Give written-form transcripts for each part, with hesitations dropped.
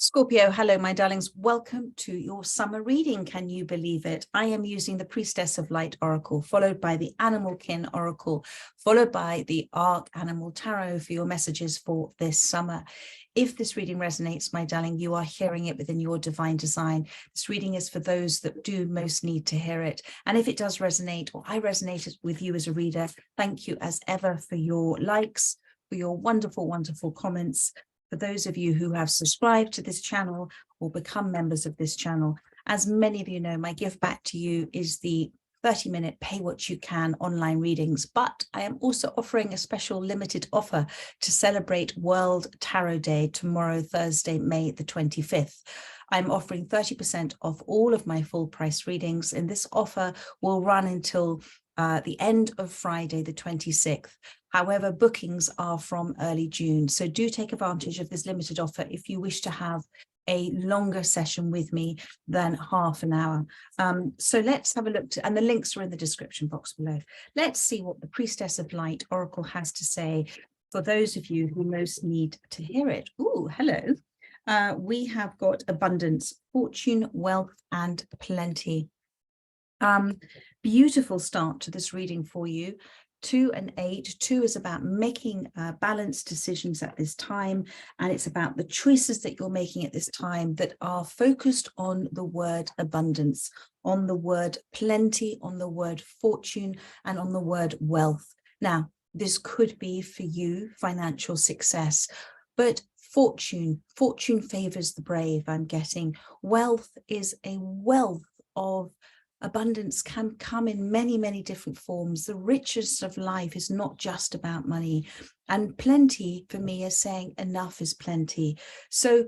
Scorpio, hello, my darlings. Welcome to your summer reading. Can you believe it? I am using the Priestess of Light Oracle, followed by the Animal Kin Oracle, followed by the Arc Animal Tarot for your messages for this summer. If this reading resonates, my darling, you are hearing it within your divine design. This reading is for those that do most need to hear it. And if it does resonate, or I resonate with you as a reader, thank you as ever for your likes, for your wonderful, wonderful comments. For those of you who have subscribed to this channel or become members of this channel, as many of you know, my gift back to you is the 30-minute pay what you can online readings. But I am also offering a special limited offer to celebrate World Tarot Day tomorrow, Thursday, May the 25th. I'm offering 30% off all of my full price readings, and this offer will run until the end of Friday, the 26th. However, bookings are from early June. So do take advantage of this limited offer if you wish to have a longer session with me than half an hour. So let's have a look, and the links are in the description box below. Let's see what the Priestess of Light Oracle has to say for those of you who most need to hear it. Ooh, hello. We have got abundance, fortune, wealth, and plenty. Beautiful start to this reading for you. 2 and 8. 2 is about making balanced decisions at this time, and it's about the choices that you're making at this time that are focused on the word abundance, on the word plenty, on the word fortune, and on the word wealth. Now, this could be for you financial success, but fortune favors the brave, I'm getting. Wealth is a wealth of abundance, can come in many, many different forms. The richest of life is not just about money. And plenty for me is saying enough is plenty. So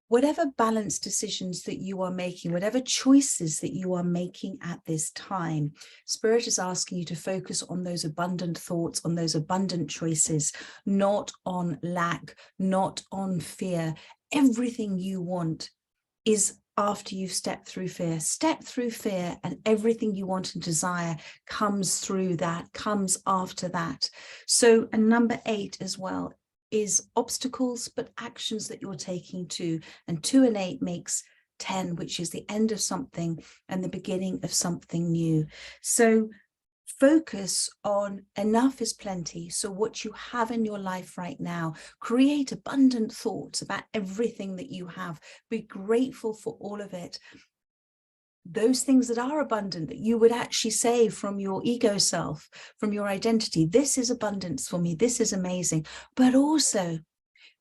whatever balanced decisions that you are making, whatever choices that you are making at this time, Spirit is asking you to focus on those abundant thoughts, on those abundant choices, not on lack, not on fear. Everything you want is after you've stepped through fear, and everything you want and desire comes through that, comes after that. So, and number 8 as well is obstacles, but actions that you're taking too. And 2 and 8 makes 10, which is the end of something and the beginning of something new. So focus on enough is plenty. So what you have in your life right now, create abundant thoughts about everything that you have. Be grateful for all of it. Those things that are abundant, that you would actually say from your ego self, from your identity, this is abundance for me, this is amazing. But also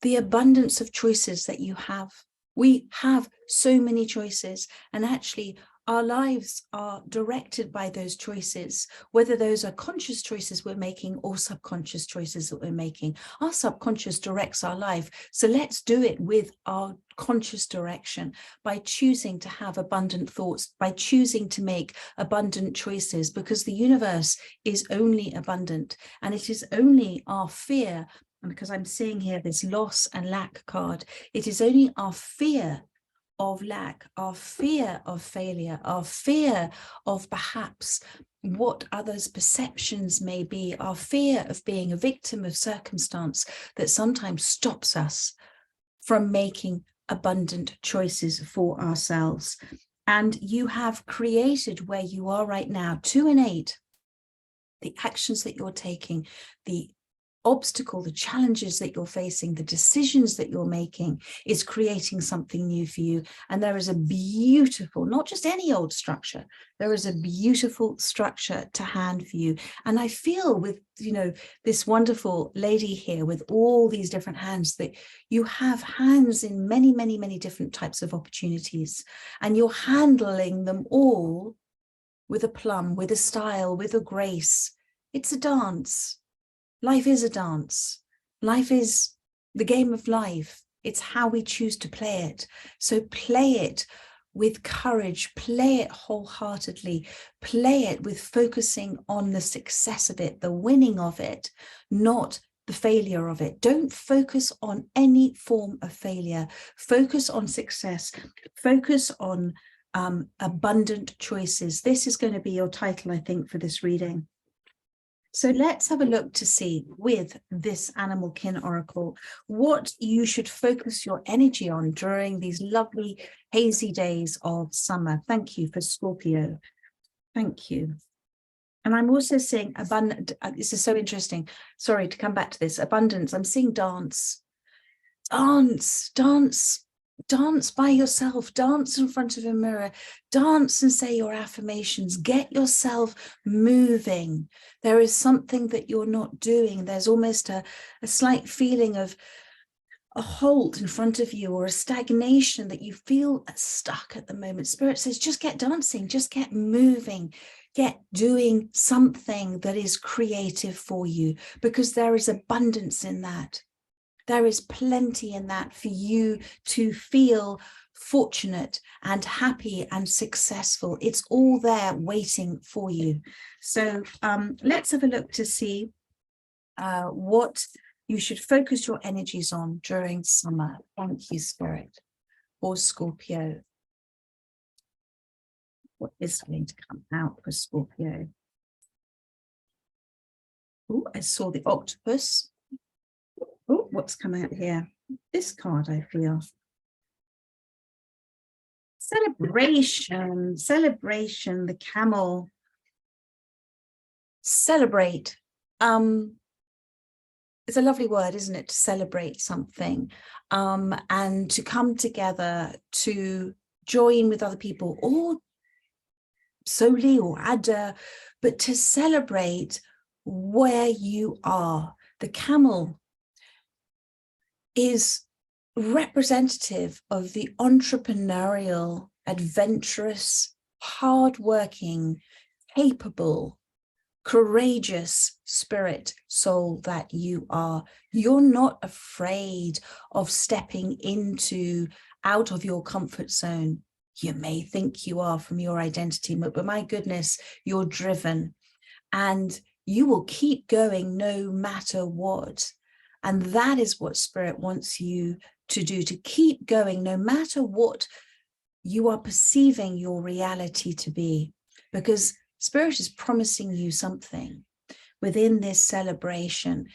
the abundance of choices that you have. We have so many choices, and actually our lives are directed by those choices, whether those are conscious choices we're making or subconscious choices that we're making. Our subconscious directs our life. So let's do it with our conscious direction by choosing to have abundant thoughts, by choosing to make abundant choices, because the universe is only abundant, and it is only our fear. And because I'm seeing here this loss and lack card, it is only our fear of lack, our fear of failure, our fear of perhaps what others' perceptions may be, our fear of being a victim of circumstance that sometimes stops us from making abundant choices for ourselves. And you have created where you are right now, 2 and 8, the actions that you're taking, the obstacle, the challenges that you're facing, the decisions that you're making is creating something new for you. And there is a beautiful, not just any old structure, there is a beautiful structure to hand for you. And I feel with, you know, this wonderful lady here with all these different hands, that you have hands in many, many, many different types of opportunities, and you're handling them all with a plum, with a style, with a grace. It's a dance. Life is a dance. Life is the game of life. It's how we choose to play it. So play it with courage, play it wholeheartedly, play it with focusing on the success of it, the winning of it, not the failure of it. Don't focus on any form of failure. Focus on success. Focus on abundant choices. This is going to be your title, I think, for this reading. So let's have a look to see with this Animal Kin Oracle, what you should focus your energy on during these lovely hazy days of summer. Thank you for Scorpio. Thank you. And I'm also seeing abundant. This is so interesting. Sorry to come back to this. Abundance. I'm seeing dance. Dance, dance, dance by yourself. Dance in front of a mirror. Dance and say your affirmations. Get yourself moving. There is something that you're not doing. There's almost a slight feeling of a halt in front of you, or a stagnation that you feel stuck at the moment. Spirit says, just get dancing, just get moving, get doing something that is creative for you, because there is abundance in that. There is plenty in that for you to feel fortunate and happy and successful. It's all there waiting for you. So let's have a look to see what you should focus your energies on during summer. Thank you, Spirit. For Scorpio. What is going to come out for Scorpio? Oh, I saw the octopus. Oh, what's come out here? This card, I feel. Celebration, celebration, the camel. Celebrate. It's a lovely word, isn't it, to celebrate something, and to come together to join with other people, or solely or adder, but to celebrate where you are. The camel is representative of the entrepreneurial, adventurous, hardworking, capable, courageous spirit, soul that you are. You're not afraid of stepping out of your comfort zone. You may think you are from your identity, but my goodness, you're driven, and you will keep going no matter what. And that is what Spirit wants you to do, to keep going no matter what you are perceiving your reality to be, because Spirit is promising you something within this celebration.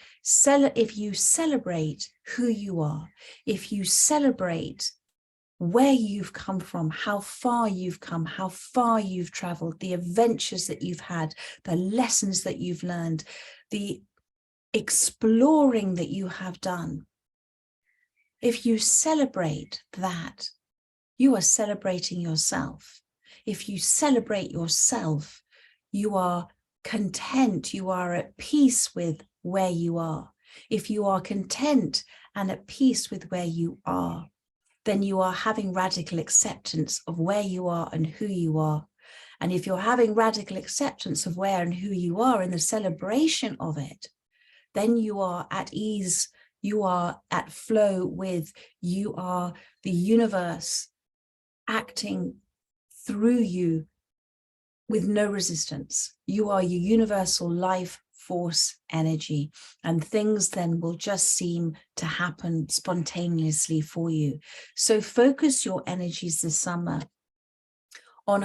If you celebrate who you are, if you celebrate where you've come from, how far you've come, how far you've traveled, the adventures that you've had, the lessons that you've learned, the exploring that you have done. If you celebrate that, you are celebrating yourself. If you celebrate yourself, you are content, you are at peace with where you are. If you are content and at peace with where you are, then you are having radical acceptance of where you are and who you are. And if you're having radical acceptance of where and who you are in the celebration of it, then you are at ease, you are at flow with, you are the universe acting through you with no resistance. You are your universal life force energy, and things then will just seem to happen spontaneously for you. So focus your energies this summer on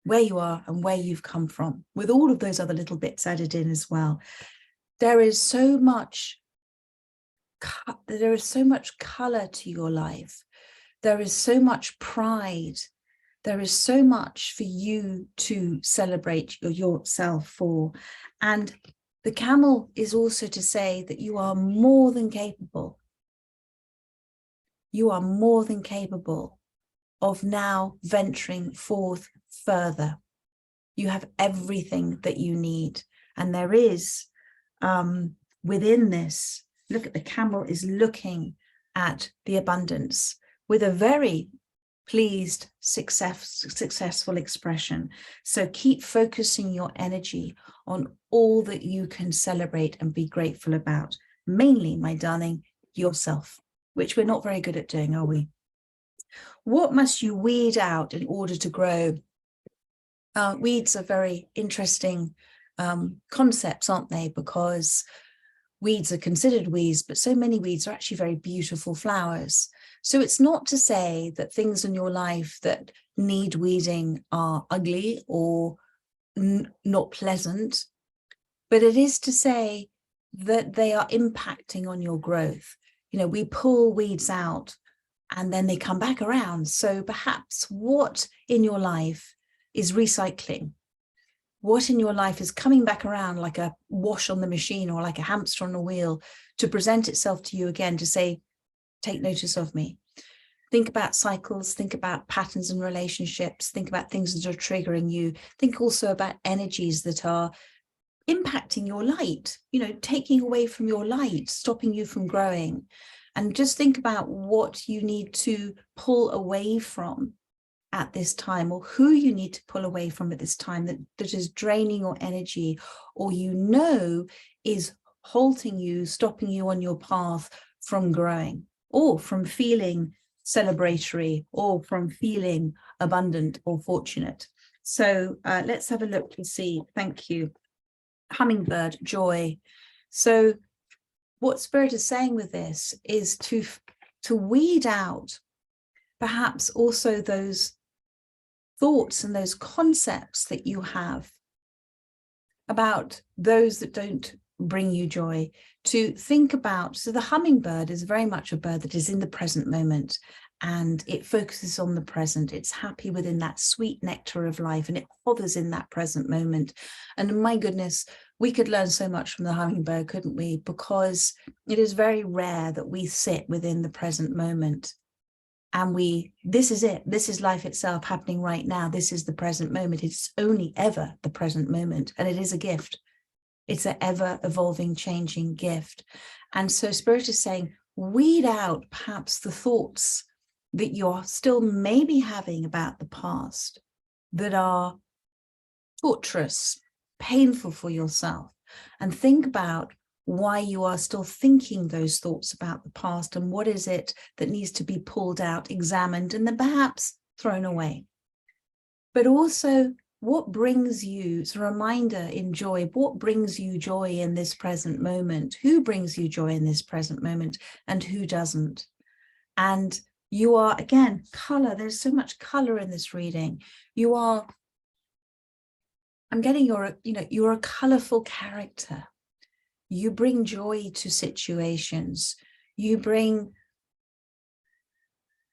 where you are and where you've come from, with all of those other little bits added in as well. There is so much color to your life. There is so much pride. There is so much for you to celebrate yourself for. And the camel is also to say that you are more than capable. You are more than capable of now venturing forth further. You have everything that you need. And there is, within this, look at the camel is looking at the abundance with a very pleased, successful expression. So keep focusing your energy on all that you can celebrate and be grateful about. Mainly, my darling, yourself, which we're not very good at doing, are we? What must you weed out in order to grow? Weeds are very interesting concepts, aren't they? Because weeds are considered weeds, but so many weeds are actually very beautiful flowers. So it's not to say that things in your life that need weeding are ugly or not pleasant. but it is to say that they are impacting on your growth. You know, we pull weeds out and then they come back around. So perhaps what in your life is recycling? What in your life is coming back around like a wash on the machine or like a hamster on a wheel to present itself to you again, to say, take notice of me. Think about cycles, think about patterns in relationships, think about things that are triggering you. Think also about energies that are impacting your light, you know, taking away from your light, stopping you from growing. And just think about what you need to pull away from at this time, or who you need to pull away from at this time that is draining your energy, or you know is halting you, stopping you on your path from growing, or from feeling celebratory, or from feeling abundant or fortunate. So let's have a look and see. Thank you. Hummingbird, joy. So what Spirit is saying with this is to weed out perhaps also those thoughts and those concepts that you have about those that don't bring you joy, to think about. So the hummingbird is very much a bird that is in the present moment, and it focuses on the present. It's happy within that sweet nectar of life, and it hovers in that present moment. And my goodness, we could learn so much from the hummingbird, couldn't we? Because it is very rare that we sit within the present moment and this is it. This is life itself happening right now. This is the present moment. It's only ever the present moment. And it is a gift. It's an ever evolving, changing gift. And so Spirit is saying, weed out perhaps the thoughts that you're still maybe having about the past that are torturous, painful for yourself, and think about why you are still thinking those thoughts about the past, and what is it that needs to be pulled out, examined, and then perhaps thrown away. But also, what brings you, it's a reminder in joy, what brings you joy in this present moment? Who brings you joy in this present moment, and who doesn't? And you are, again, color. There's so much color in this reading. You are, I'm getting you're a colorful character. You bring joy to situations. You bring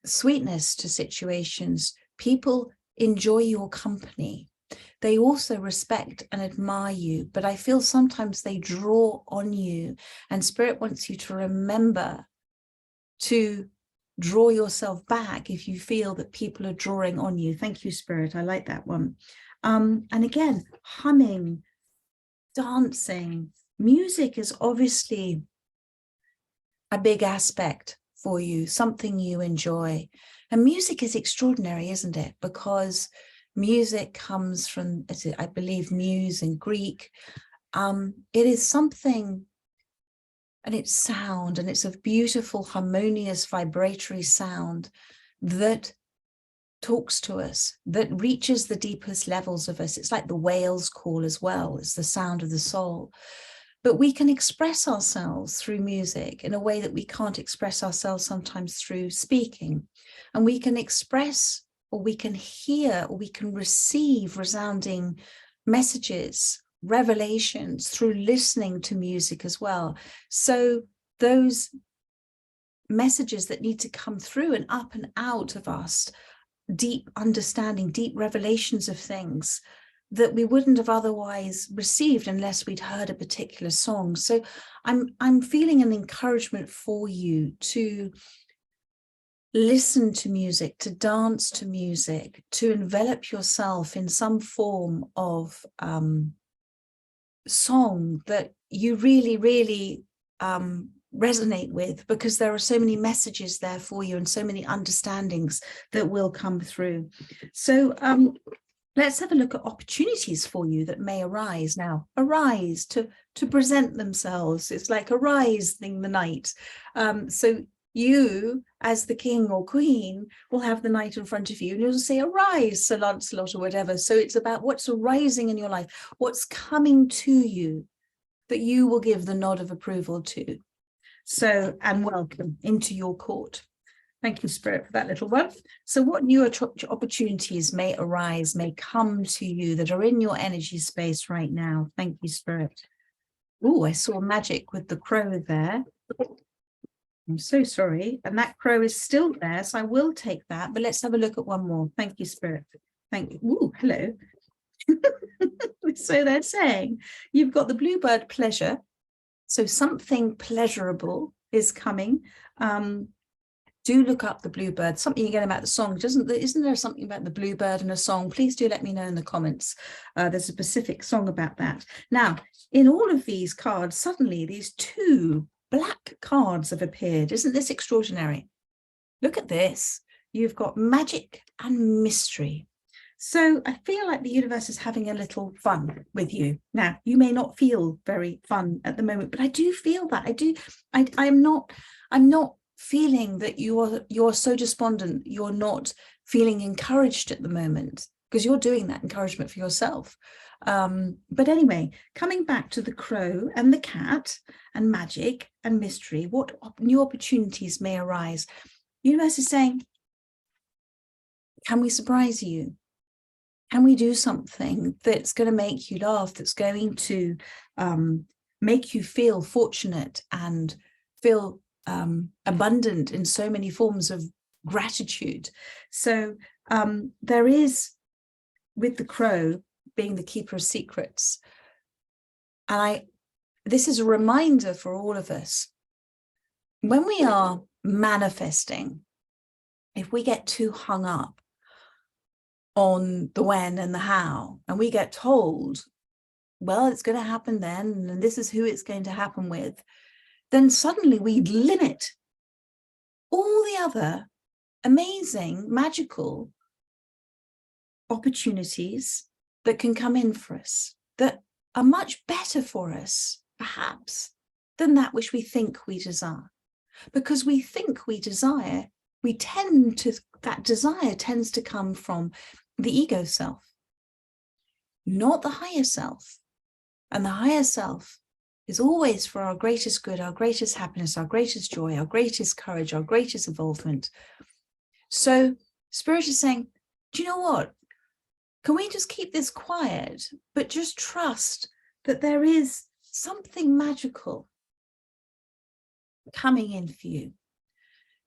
sweetness to situations. People enjoy your company. They also respect and admire you, but I feel sometimes they draw on you, and Spirit wants you to remember to draw yourself back if you feel that people are drawing on you. Thank you, Spirit. I like that one. And again, humming, dancing, music is obviously a big aspect for you, something you enjoy. And music is extraordinary, isn't it? Because music comes from, I believe, muse in Greek. It is something, and it's sound, and it's a beautiful, harmonious, vibratory sound that talks to us, that reaches the deepest levels of us. It's like the whale's call as well. It's the sound of the soul. But we can express ourselves through music in a way that we can't express ourselves sometimes through speaking. And we can express, or we can hear, or we can receive resounding messages, revelations through listening to music as well. So those messages that need to come through and up and out of us, deep understanding, deep revelations of things that we wouldn't have otherwise received unless we'd heard a particular song. So I'm feeling an encouragement for you to listen to music, to dance to music, to envelop yourself in some form of song that you really, really resonate with, because there are so many messages there for you and so many understandings that will come through. So let's have a look at opportunities for you that may arise now. Arise, to present themselves. It's like arising the night. So you, as the king or queen, will have the knight in front of you, and you'll say, arise, Sir Lancelot, or whatever. So it's about what's arising in your life, what's coming to you that you will give the nod of approval to. So, and welcome into your court. Thank you, Spirit, for that little one. So what new opportunities may arise, may come to you that are in your energy space right now? Thank you, Spirit. Oh, I saw magic with the crow there. I'm so sorry. And that crow is still there, so I will take that. But let's have a look at one more. Thank you, Spirit. Thank you. Ooh, hello. So they're saying you've got the bluebird pleasure. So something pleasurable is coming. Do look up the bluebird. Something again about the song. Isn't there something about the bluebird in a song? Please do let me know in the comments. There's a specific song about that. Now, in all of these cards, suddenly these two black cards have appeared. Isn't this extraordinary? Look at this. You've got magic and mystery. So I feel like the universe is having a little fun with you. Now, you may not feel very fun at the moment, but I do feel that. I'm not feeling that you're so despondent. You're not feeling encouraged at the moment, because you're doing that encouragement for yourself. But anyway, coming back to the crow and the cat and magic and mystery, what new opportunities may arise? The universe is saying, can we surprise you? Can we do something that's going to make you laugh, that's going to make you feel fortunate and feel abundant in so many forms of gratitude? So there is, with the crow being the keeper of secrets, and this is a reminder for all of us, when we are manifesting, if we get too hung up on the when and the how, and we get told, well, it's going to happen then, and this is who it's going to happen with, then suddenly we limit all the other amazing, magical opportunities that can come in for us, that are much better for us, perhaps, than that which we think we desire. Because we think we desire, that desire tends to come from the ego self, not the higher self. And the higher self is always for our greatest good, our greatest happiness, our greatest joy, our greatest courage, our greatest involvement. So Spirit is saying, do you know what? Can we just keep this quiet, but just trust that there is something magical coming in for you?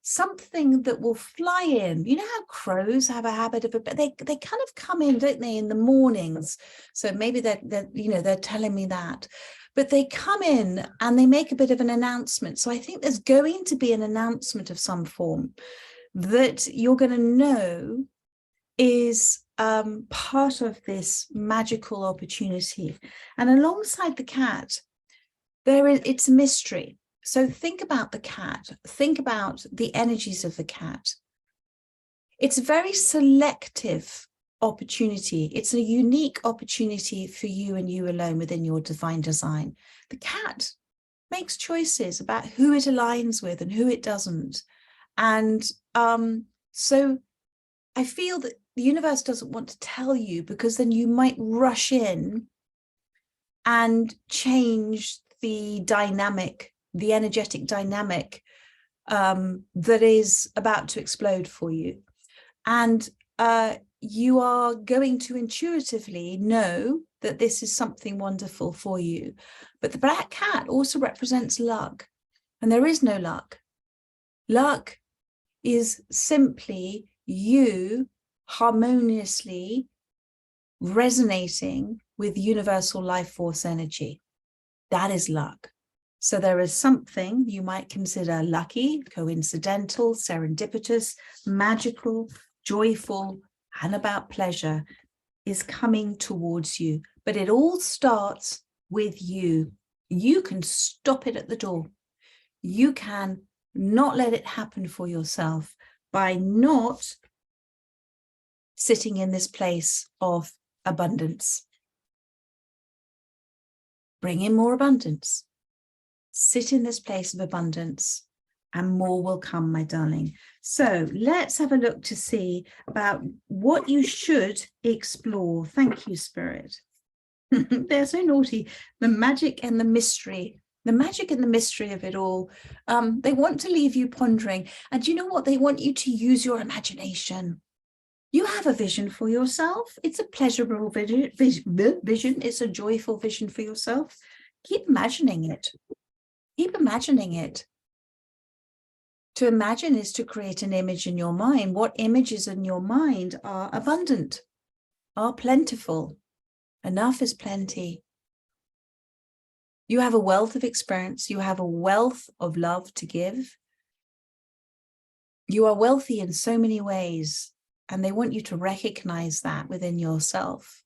Something that will fly in. You know how crows have a habit of they kind of come in, don't they, in the mornings? So maybe they're telling me that, but they come in and they make a bit of an announcement. So I think there's going to be an announcement of some form that you're going to know is part of this magical opportunity. And alongside the cat, it's a mystery. So think about the cat, think about the energies of the cat. It's a very selective opportunity. It's a unique opportunity for you and you alone within your divine design. The cat makes choices about who it aligns with and who it doesn't. And so I feel that the universe doesn't want to tell you, because then you might rush in and change the dynamic, the energetic dynamic that is about to explode for you. And you are going to intuitively know that this is something wonderful for you. But the black cat also represents luck. And there is no luck. Luck is simply you harmoniously resonating with universal life force energy. That is luck. So there is something you might consider lucky, coincidental, serendipitous, magical, joyful, and about pleasure is coming towards you. But it all starts with you. You can stop it at the door. You can not let it happen for yourself by not sitting in this place of abundance. Bring in more abundance. Sit in this place of abundance, and more will come, my darling. So let's have a look to see about what you should explore. Thank you, Spirit. They're so naughty. The magic and the mystery. The magic and the mystery of it all. They want to leave you pondering. And you know what? They want you to use your imagination. You have a vision for yourself. It's a pleasurable vision. It's a joyful vision for yourself. keep imagining it. Keep imagining it. To imagine is to create an image in your mind. What images in your mind are abundant, are plentiful? Enough is plenty. You have a wealth of experience. You have a wealth of love to give. You are wealthy in so many ways, and they want you to recognize that within yourself.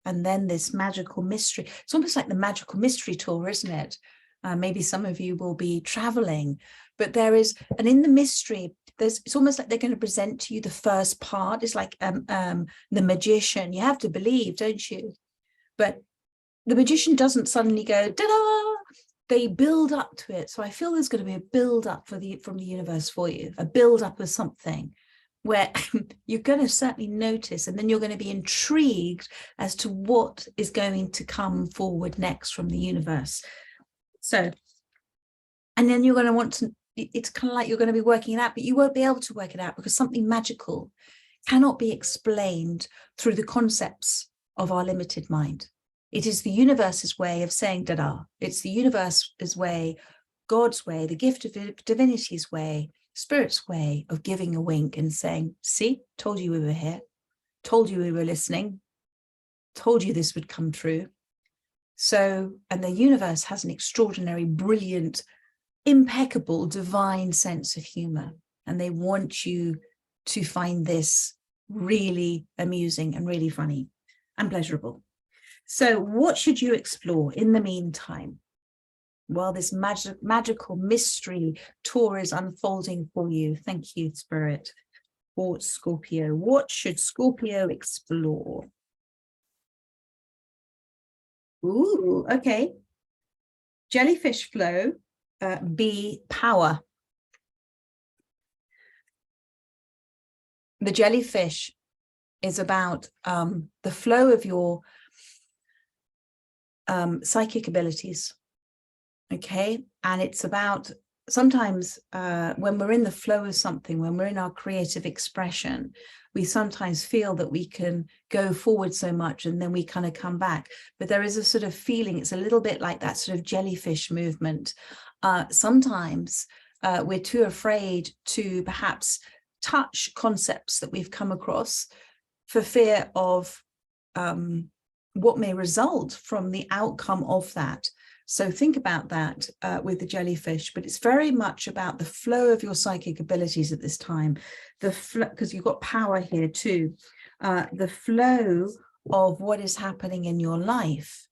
And then this magical mystery, it's almost like the magical mystery tour, isn't it? Maybe some of you will be traveling, but there is, and in the mystery, it's almost like they're going to present to you the first part. It's like the magician. You have to believe, don't you? But the magician doesn't suddenly go, da-da! They build up to it. So I feel there's going to be a build up from the universe for you, a build up of something where you're going to certainly notice, and then you're going to be intrigued as to what is going to come forward next from the universe. So, and then you're going to want to, it's kind of like you're going to be working it out, but you won't be able to work it out because something magical cannot be explained through the concepts of our limited mind. It is the universe's way of saying da-da. It's the universe's way, God's way, the gift of divinity's way, Spirit's way of giving a wink and saying, see, told you we were here, told you we were listening, told you this would come through. So, and the universe has an extraordinary, brilliant, impeccable, divine sense of humor. And they want you to find this really amusing and really funny and pleasurable. So what should you explore in the meantime while this magical mystery tour is unfolding for you? Thank you, Spirit, for Scorpio. What should Scorpio explore? Ooh, okay. Jellyfish flow, B, power. The jellyfish is about the flow of your psychic abilities, okay? And it's about sometimes when we're in the flow of something, when we're in our creative expression, we sometimes feel that we can go forward so much and then we kind of come back. But there is a sort of feeling, it's a little bit like that sort of jellyfish movement. Sometimes we're too afraid to perhaps touch concepts that we've come across for fear of what may result from the outcome of that. So think about that with the jellyfish, but it's very much about the flow of your psychic abilities at this time. The flow, because you've got power here too. The flow of what is happening in your life.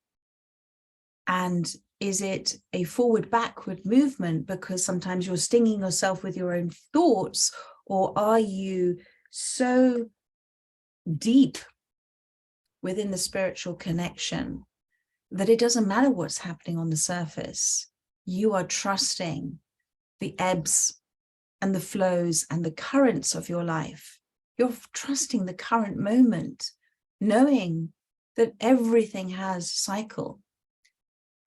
And is it a forward-backward movement because sometimes you're stinging yourself with your own thoughts, or are you so deep within the spiritual connection that it doesn't matter what's happening on the surface? You are trusting the ebbs and the flows and the currents of your life. You're trusting the current moment, knowing that everything has cycle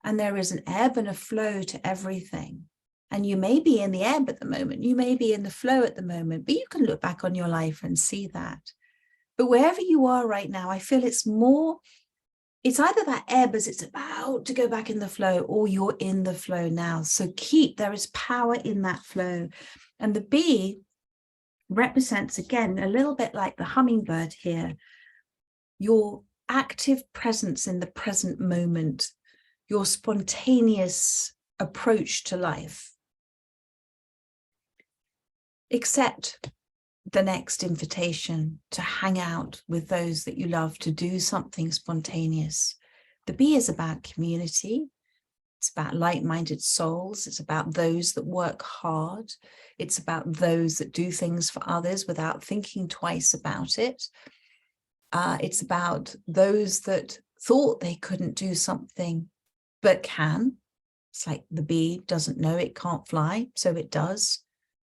and there is an ebb and a flow to everything. And you may be in the ebb at the moment, you may be in the flow at the moment, but you can look back on your life and see that. But wherever you are right now, I feel it's either that ebb as it's about to go back in the flow, or you're in the flow now. So there is power in that flow. And the bee represents, again, a little bit like the hummingbird here, your active presence in the present moment, your spontaneous approach to life. Accept the next invitation to hang out with those that you love, to do something spontaneous. The bee is about community. It's about like-minded souls. It's about those that work hard. It's about those that do things for others without thinking twice about it. It's about those that thought they couldn't do something but can. It's like the bee doesn't know it can't fly, so it does.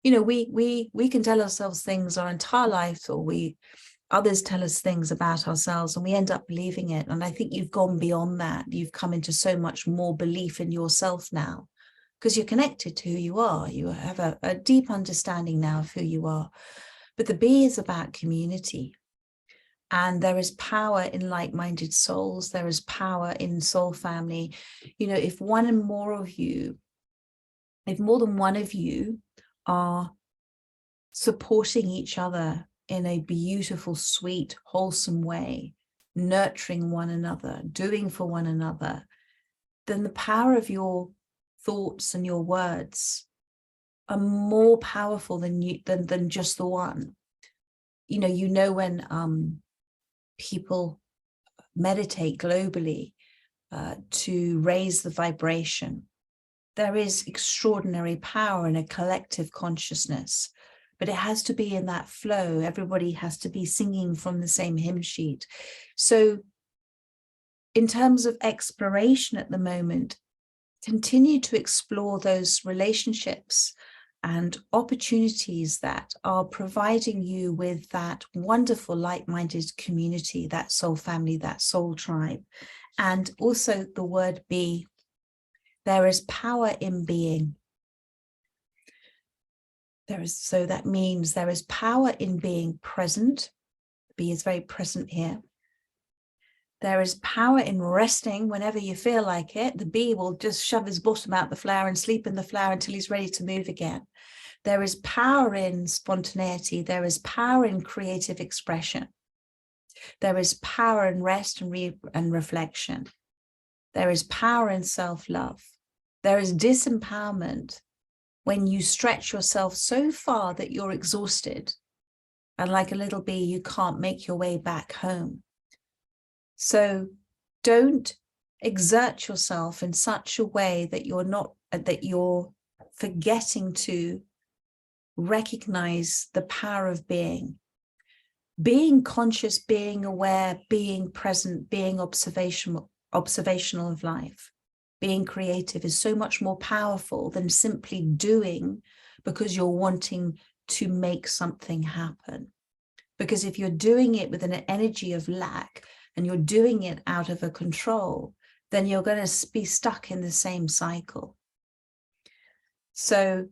You know, we can tell ourselves things our entire lives, or others tell us things about ourselves and we end up believing it. And I think you've gone beyond that. You've come into so much more belief in yourself now because you're connected to who you are. You have a deep understanding now of who you are. But the bee is about community. And there is power in like-minded souls. There is power in soul family. You know, if more than one of you are supporting each other in a beautiful, sweet, wholesome way, nurturing one another, doing for one another, then the power of your thoughts and your words are more powerful than just the one. You know when people meditate globally to raise the vibration, there is extraordinary power in a collective consciousness, but it has to be in that flow. Everybody has to be singing from the same hymn sheet. So in terms of exploration at the moment, continue to explore those relationships and opportunities that are providing you with that wonderful like-minded community, that soul family, that soul tribe. And also the word be. There is power in being. So that means there is power in being present. Be is very present here. There is power in resting whenever you feel like it. The bee will just shove his bottom out the flower and sleep in the flower until he's ready to move again. There is power in spontaneity. There is power in creative expression. There is power in rest and reflection. There is power in self-love. There is disempowerment when you stretch yourself so far that you're exhausted, and like a little bee, you can't make your way back home. So don't exert yourself in such a way that you're forgetting to recognize the power of being conscious, being aware, being present, being observational of life. Being creative is so much more powerful than simply doing because you're wanting to make something happen. Because if you're doing it with an energy of lack and you're doing it out of a control, then you're going to be stuck in the same cycle. So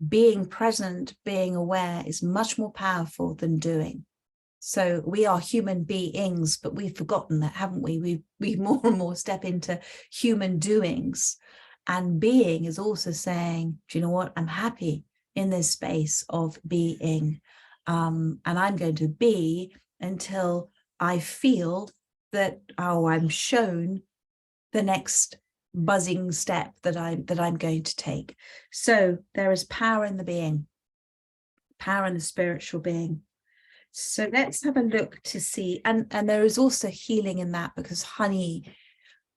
being present, being aware is much more powerful than doing. So we are human beings, but we've forgotten that, haven't we? We more and more step into human doings. And being is also saying, do you know what? I'm happy in this space of being. And I'm going to be until I feel that, I'm shown the next buzzing step that I'm going to take. So there is power in the being, power in the spiritual being. So let's have a look to see, and there is also healing in that, because honey,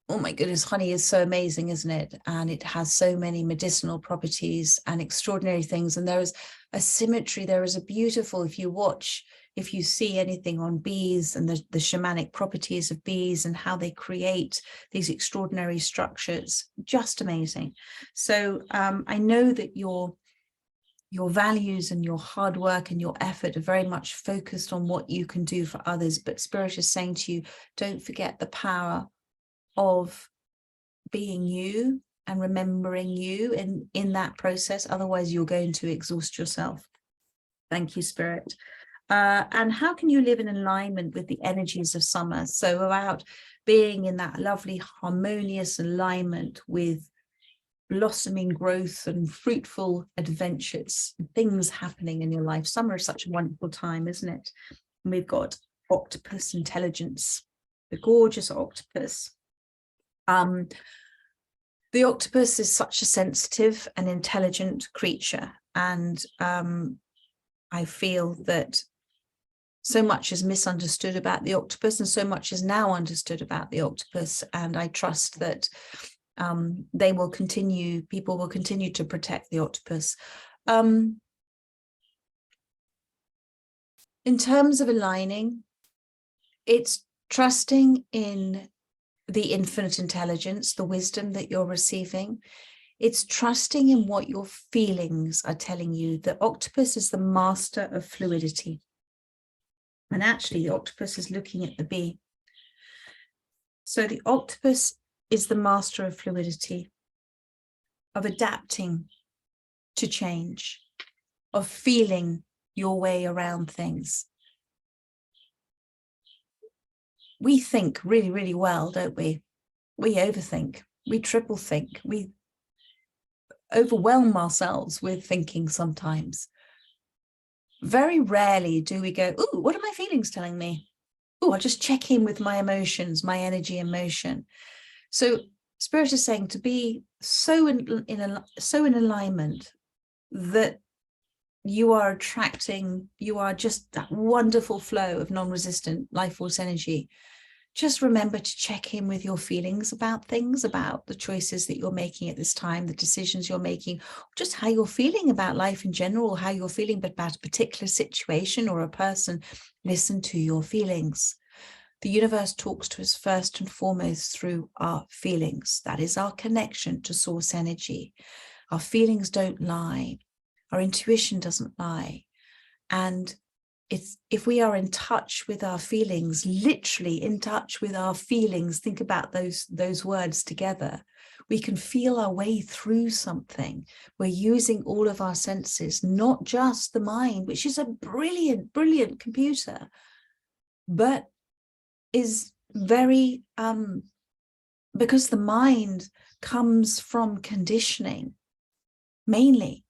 oh my goodness, honey is so amazing, isn't it? And it has so many medicinal properties and extraordinary things. And there is a symmetry, there is a beautiful, if you see anything on bees and the shamanic properties of bees and how they create these extraordinary structures, just amazing. So I know that your values and your hard work and your effort are very much focused on what you can do for others, but Spirit is saying to you, don't forget the power of being you and remembering you in that process. Otherwise, you're going to exhaust yourself. Thank you, Spirit. And how can you live in alignment with the energies of summer? So about being in that lovely harmonious alignment with blossoming growth and fruitful adventures, things happening in your life. Summer is such a wonderful time, isn't it? And we've got octopus intelligence, the gorgeous octopus. The octopus is such a sensitive and intelligent creature, and I feel that so much is misunderstood about the octopus, and so much is now understood about the octopus, and I trust that people will continue to protect the octopus. In terms of aligning, it's trusting in the infinite intelligence, the wisdom that you're receiving. It's trusting in what your feelings are telling you. The octopus is the master of fluidity. And actually, the octopus is looking at the bee. So the octopus is the master of fluidity, of adapting to change, of feeling your way around things. we think really, really well, don't we? We overthink, we triple think, we overwhelm ourselves with thinking sometimes. Very rarely do we go, oh, what are my feelings telling me? Oh, I'll just check in with my emotions, my energy and motion. So Spirit is saying to be so in alignment that you are attracting, you are just that wonderful flow of non-resistant life force energy. Just remember to check in with your feelings about things, about the choices that you're making at this time, the decisions you're making, just how you're feeling about life in general, how you're feeling about a particular situation or a person. Listen to your feelings. The universe talks to us first and foremost through our feelings. That is our connection to source energy. Our feelings don't lie. Our intuition doesn't lie. And if we are in touch with our feelings, literally in touch with our feelings, think about those words together, we can feel our way through something. We're using all of our senses, not just the mind, which is a brilliant, brilliant computer, but is very, because the mind comes from conditioning, mainly,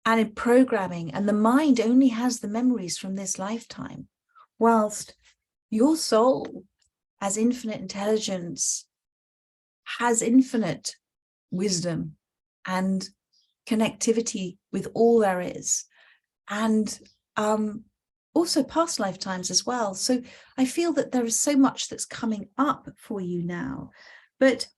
and in programming, and the mind only has the memories from this lifetime, whilst your soul has infinite intelligence, has infinite wisdom and connectivity with all there is, and also past lifetimes as well. So I feel that there is so much that's coming up for you now, but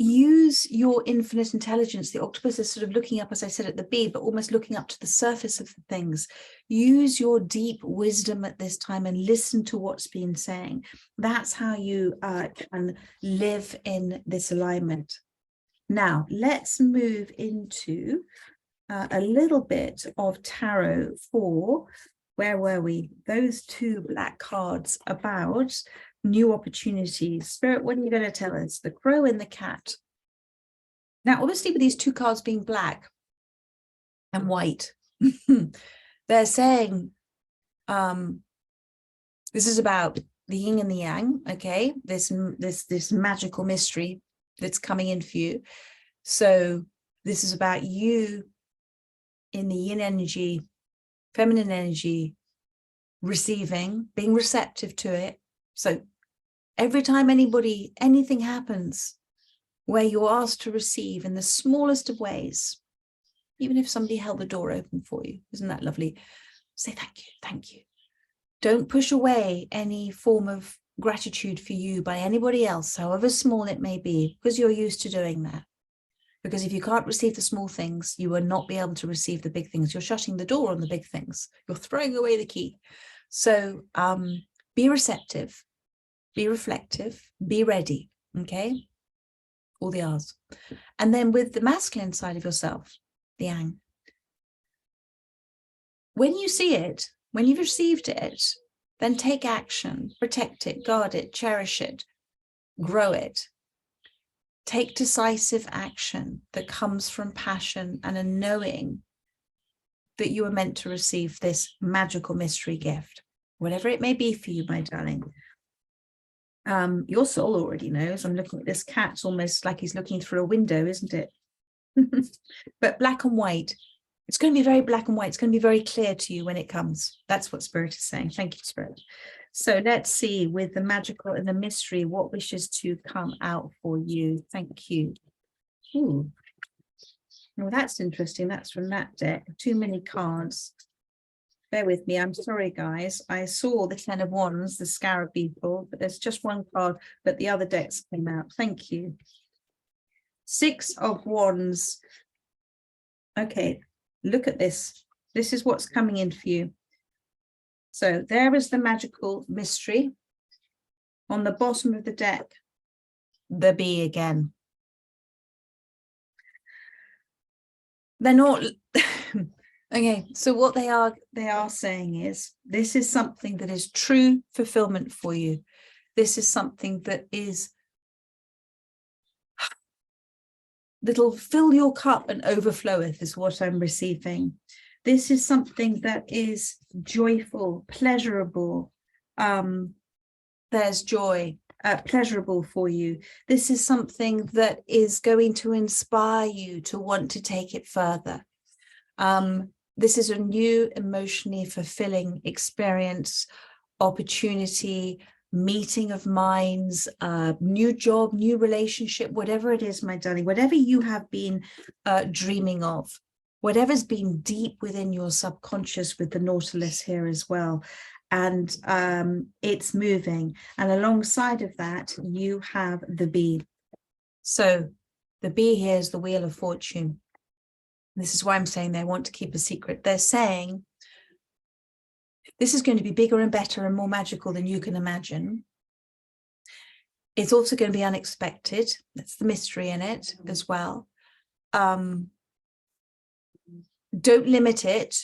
use your infinite intelligence. The octopus is sort of looking up, as I said at the B, but almost looking up to the surface of the things. Use your deep wisdom at this time and listen to what's been saying. That's how you can live in this alignment. Now, let's move into a little bit of tarot for, where were we? Those two black cards about new opportunities. Spirit, what are you going to tell us? The crow and the cat. Now, obviously, with these two cards being black and white, they're saying this is about the yin and the yang, okay? This magical mystery that's coming in for you. So this is about you in the yin energy, feminine energy, receiving, being receptive to it. So every time anything happens where you're asked to receive in the smallest of ways, even if somebody held the door open for you, isn't that lovely? Say thank you, thank you. Don't push away any form of gratitude for you by anybody else, however small it may be, because you're used to doing that. Because if you can't receive the small things, you will not be able to receive the big things. You're shutting the door on the big things. You're throwing away the key. So be receptive, be reflective, be ready, okay? All the R's. And then with the masculine side of yourself, the yang, when you see it, when you've received it, then take action, protect it, guard it, cherish it, grow it. Take decisive action that comes from passion and a knowing that you are meant to receive this magical mystery gift, whatever it may be for you, my darling. Your soul already knows. I'm looking at this cat, it's almost like he's looking through a window, isn't it? But black and white, it's going to be very black and white. It's going to be very clear to you when it comes. That's what Spirit is saying. Thank you, Spirit. So let's see, with the magical and the mystery, what wishes to come out for you. Thank you. Ooh. Well, that's interesting. That's from that deck. Too many cards. Bear with me. I'm sorry, guys. I saw the 10 of Wands, the Scarab people, but there's just one card, but the other decks came out. Thank you. 6 of Wands. Okay, look at this. This is what's coming in for you. So there is the magical mystery. On the bottom of the deck, the bee again. They're not... Okay, so what they are saying is, this is something that is true fulfillment for you. This is something that is... that'll fill your cup and overfloweth, is what I'm receiving. This is something that is joyful, pleasurable, There's joy, pleasurable for you. This is something that is going to inspire you to want to take it further. This is a new emotionally fulfilling experience, opportunity, meeting of minds, new job, new relationship, whatever it is, my darling, whatever you have been dreaming of, whatever's been deep within your subconscious, with the Nautilus here as well. And it's moving. And alongside of that, you have the bee. So the bee here is the Wheel of Fortune. This is why I'm saying they want to keep a secret. They're saying this is going to be bigger and better and more magical than you can imagine. It's also going to be unexpected. That's the mystery in it as well. Don't limit it.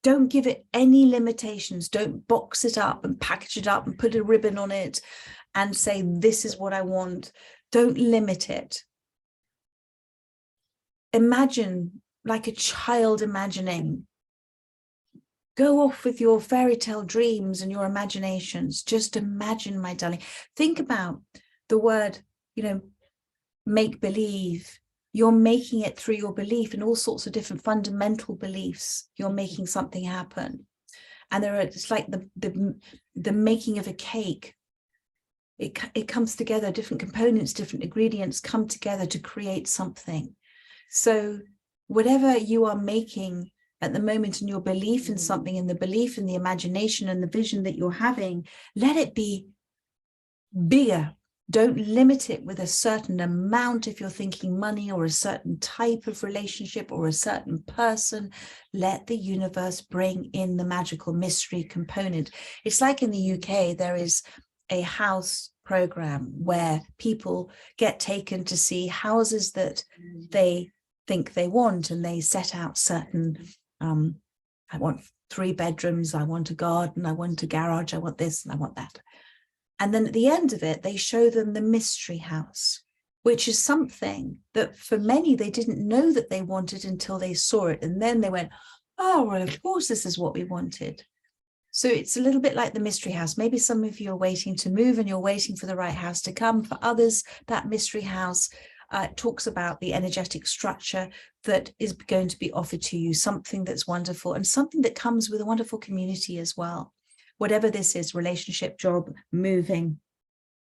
Don't give it any limitations. Don't box it up and package it up and put a ribbon on it and say, this is what I want. Don't limit it. Imagine like a child imagining. Go off with your fairy tale dreams and your imaginations. Just imagine, my darling. Think about the word, make believe. You're making it through your belief and all sorts of different fundamental beliefs. You're making something happen. And it's like the making of a cake. It comes together, different components, different ingredients come together to create something. So whatever you are making at the moment in your belief in something, in the belief in the imagination and the vision that you're having, let it be bigger. Don't limit it with a certain amount if you're thinking money or a certain type of relationship or a certain person. Let the universe bring in the magical mystery component. It's like in the UK, there is a house program where people get taken to see houses that they think they want, and they set out certain, I want 3 bedrooms, I want a garden, I want a garage, I want this and I want that. And then at the end of it, they show them the mystery house, which is something that for many, they didn't know that they wanted until they saw it. And then they went, oh, well, of course, this is what we wanted. So it's a little bit like the mystery house. Maybe some of you are waiting to move and you're waiting for the right house to come. For others, that mystery house talks about the energetic structure that is going to be offered to you, something that's wonderful and something that comes with a wonderful community as well. Whatever this is, relationship, job, moving.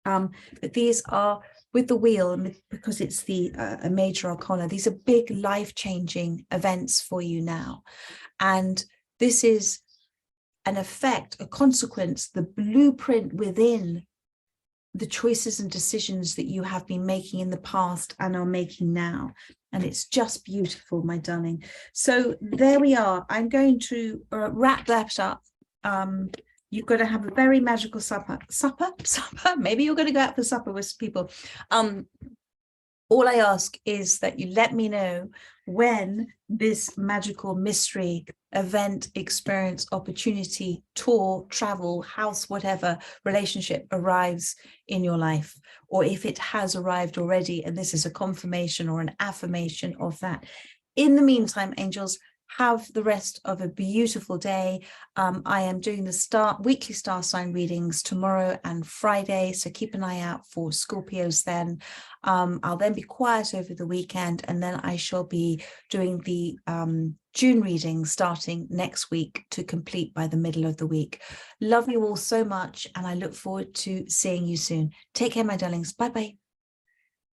But these are with the wheel, and because it's a major arcana, these are big life-changing events for you now. And this is an effect, a consequence, the blueprint within the choices and decisions that you have been making in the past and are making now. And it's just beautiful, my darling. So there we are. I'm going to wrap that up. You've got to have a very magical supper. Maybe you're going to go out for supper with people. All I ask is that you let me know when this magical mystery event, experience, opportunity, tour, travel, house, whatever relationship arrives in your life, or if it has arrived already and this is a confirmation or an affirmation of that. In the meantime, angels, have the rest of a beautiful day. I am doing the weekly star sign readings tomorrow and Friday, so keep an eye out for Scorpios then. I'll then be quiet over the weekend, and then I shall be doing the June reading starting next week to complete by the middle of the week. Love you all so much, and I look forward to seeing you soon. Take care, my darlings. Bye-bye.